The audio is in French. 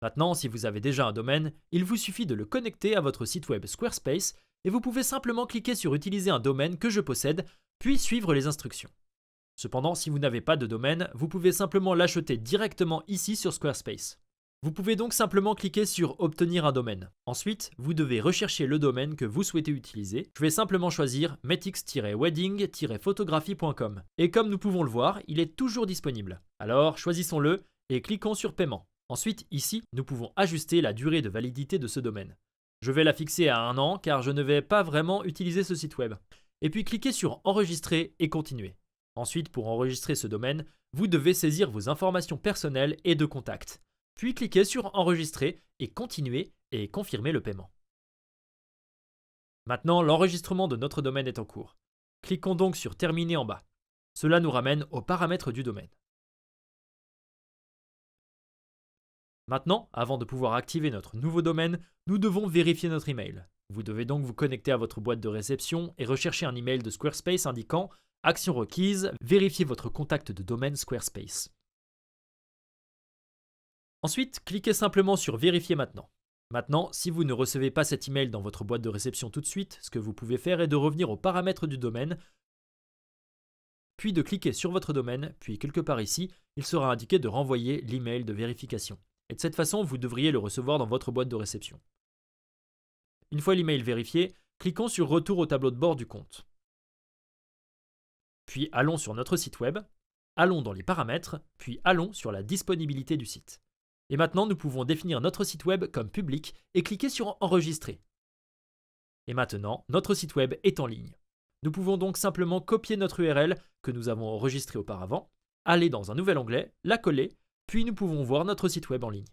Maintenant, si vous avez déjà un domaine, il vous suffit de le connecter à votre site web Squarespace et vous pouvez simplement cliquer sur Utiliser un domaine que je possède, puis suivre les instructions. Cependant, si vous n'avez pas de domaine, vous pouvez simplement l'acheter directement ici sur Squarespace. Vous pouvez donc simplement cliquer sur Obtenir un domaine. Ensuite, vous devez rechercher le domaine que vous souhaitez utiliser. Je vais simplement choisir metix-wedding-photographie.com. Et comme nous pouvons le voir, il est toujours disponible. Alors, choisissons-le et cliquons sur Paiement. Ensuite, ici, nous pouvons ajuster la durée de validité de ce domaine. Je vais la fixer à 1 an car je ne vais pas vraiment utiliser ce site web. Et puis cliquez sur Enregistrer et Continuer. Ensuite, pour enregistrer ce domaine, vous devez saisir vos informations personnelles et de contact. Puis cliquez sur Enregistrer et Continuer et confirmer le paiement. Maintenant, l'enregistrement de notre domaine est en cours. Cliquons donc sur Terminer en bas. Cela nous ramène aux paramètres du domaine. Maintenant, avant de pouvoir activer notre nouveau domaine, nous devons vérifier notre email. Vous devez donc vous connecter à votre boîte de réception et rechercher un email de Squarespace indiquant Action requise, vérifiez votre contact de domaine Squarespace. Ensuite, cliquez simplement sur Vérifier maintenant. Maintenant, si vous ne recevez pas cet email dans votre boîte de réception tout de suite, ce que vous pouvez faire est de revenir aux paramètres du domaine, puis de cliquer sur votre domaine, puis quelque part ici, il sera indiqué de renvoyer l'email de vérification. Et de cette façon, vous devriez le recevoir dans votre boîte de réception. Une fois l'email vérifié, cliquons sur Retour au tableau de bord du compte. Puis allons sur notre site web, allons dans les paramètres, puis allons sur la disponibilité du site. Et maintenant, nous pouvons définir notre site web comme public et cliquer sur Enregistrer. Et maintenant, notre site web est en ligne. Nous pouvons donc simplement copier notre URL que nous avons enregistrée auparavant, aller dans un nouvel onglet, la coller, puis nous pouvons voir notre site web en ligne.